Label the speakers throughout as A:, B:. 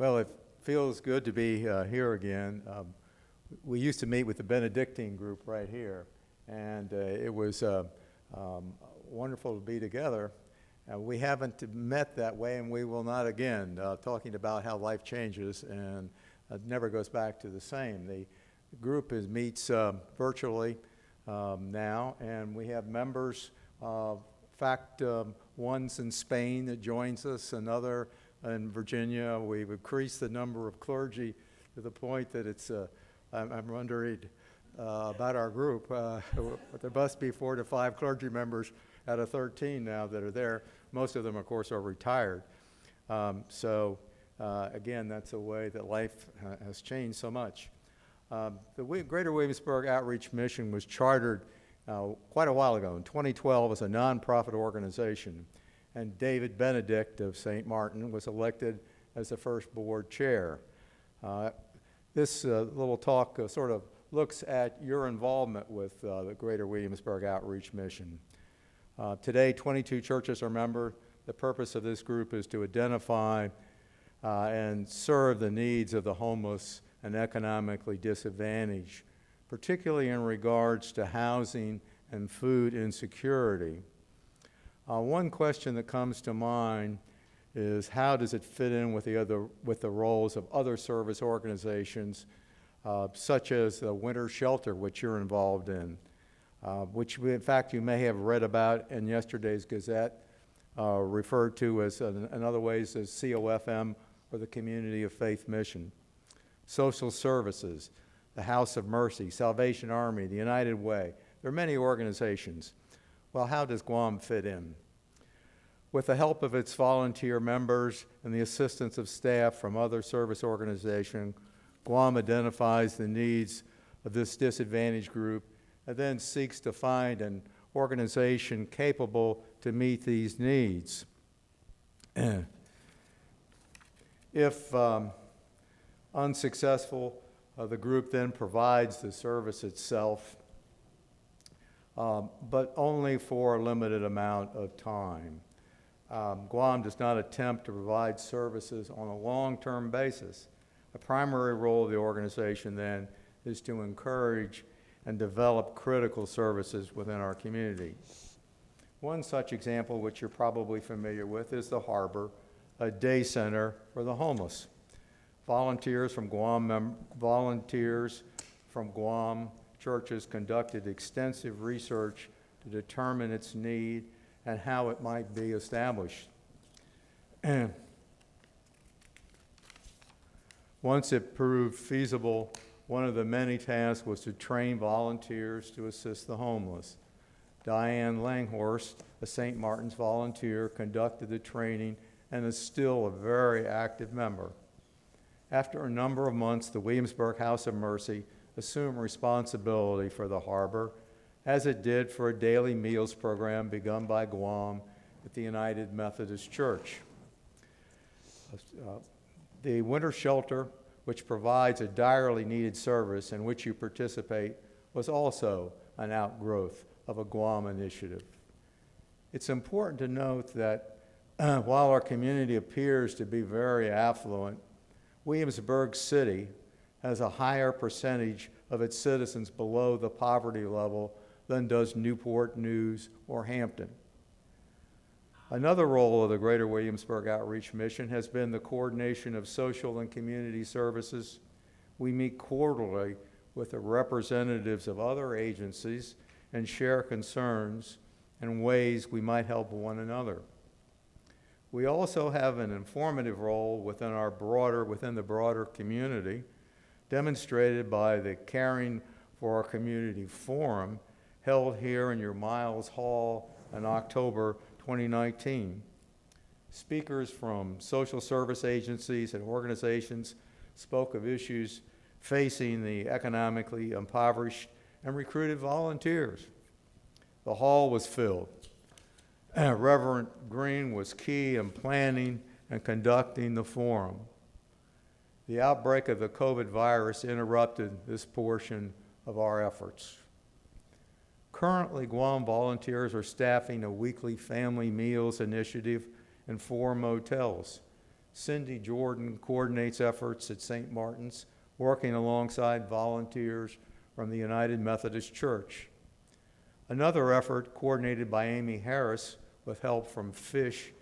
A: Well, it feels good to be here again. We used to meet with the Benedictine group right here, and it was wonderful to be together. We haven't met that way, and we will not again, talking about how life changes and never goes back to the same. The group meets virtually now, and we have members. In fact, one's in Spain that joins us, another in Virginia. We've increased the number of clergy to the point that it's, I'm wondering about our group, but there must be 4 to 5 clergy members out of 13 now that are there. Most of them, of course, are retired. Again, that's a way that life has changed so much. The Greater Williamsburg Outreach Mission was chartered quite a while ago, in 2012, as a nonprofit organization. And David Benedict of St. Martin was elected as the first board chair. This little talk sort of looks at your involvement with the Greater Williamsburg Outreach Mission. Today, 22 churches are members. The purpose of this group is to identify and serve the needs of the homeless and economically disadvantaged, particularly in regards to housing and food insecurity. One question that comes to mind is, how does it fit in with the roles of other service organizations, such as the winter shelter, which you're involved in, which in fact you may have read about in yesterday's Gazette, referred to as in other ways as COFM, or the Community of Faith Mission. Social services, the House of Mercy, Salvation Army, the United Way. There are many organizations. Well, how does Guam fit in? With the help of its volunteer members and the assistance of staff from other service organizations, Guam identifies the needs of this disadvantaged group and then seeks to find an organization capable to meet these needs. If unsuccessful, the group then provides the service itself, but only for a limited amount of time. Guam does not attempt to provide services on a long-term basis. The primary role of the organization then is to encourage and develop critical services within our community. One such example, which you're probably familiar with, is the Harbor, a day center for the homeless. Volunteers from Guam churches conducted extensive research to determine its need and how it might be established. Once it proved feasible, one of the many tasks was to train volunteers to assist the homeless. Diane Langhorst, a St. Martin's volunteer, conducted the training and is still a very active member. After a number of months, the Williamsburg House of Mercy assumed responsibility for the Harbor, as it did for a daily meals program begun by Guam at the United Methodist Church. The winter shelter, which provides a direly needed service in which you participate, was also an outgrowth of a Guam initiative. It's important to note that while our community appears to be very affluent, Williamsburg City has a higher percentage of its citizens below the poverty level than does Newport News or Hampton. Another role of the Greater Williamsburg Outreach Mission has been the coordination of social and community services. We meet quarterly with the representatives of other agencies and share concerns and ways we might help one another. We also have an informative role within the broader community, demonstrated by the Caring for Our Community Forum held here in your Miles Hall in October 2019. Speakers from social service agencies and organizations spoke of issues facing the economically impoverished and recruited volunteers. The hall was filled. Reverend Green was key in planning and conducting the forum. The outbreak of the COVID virus interrupted this portion of our efforts. Currently, Guam volunteers are staffing a weekly family meals initiative in 4 motels. Cindy Jordan coordinates efforts at St. Martin's, working alongside volunteers from the United Methodist Church. Another effort coordinated by Amy Harris with help from Fish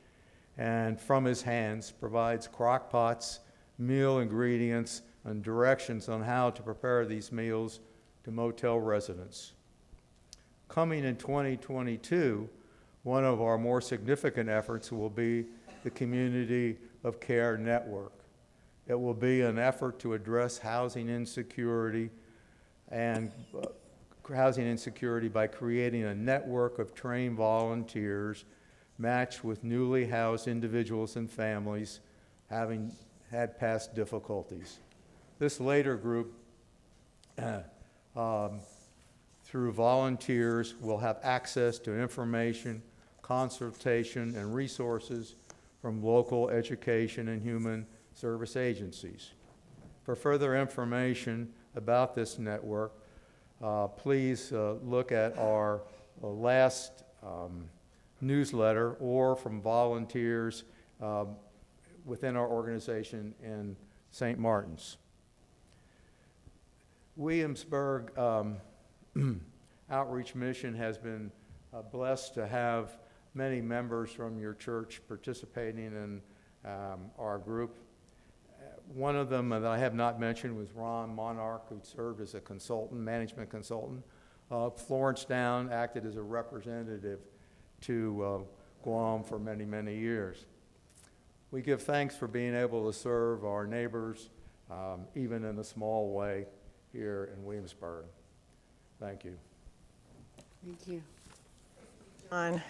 A: and From His Hands provides crock pots, meal ingredients, and directions on how to prepare these meals to motel residents. Coming in 2022, one of our more significant efforts will be the Community of Care Network. It will be an effort to address housing insecurity by creating a network of trained volunteers matched with newly housed individuals and families having had past difficulties. This later group, through volunteers, will have access to information, consultation, and resources from local education and human service agencies. For further information about this network, please look at our last newsletter or from volunteers within our organization in St. Martin's. Williamsburg Outreach Mission has been blessed to have many members from your church participating in our group. One of them that I have not mentioned was Ron Monarch, who served as a consultant, management consultant. Florence Down acted as a representative to Guam for many, many years. We give thanks for being able to serve our neighbors, even in a small way, here in Williamsburg. Thank you.
B: Thank you. John.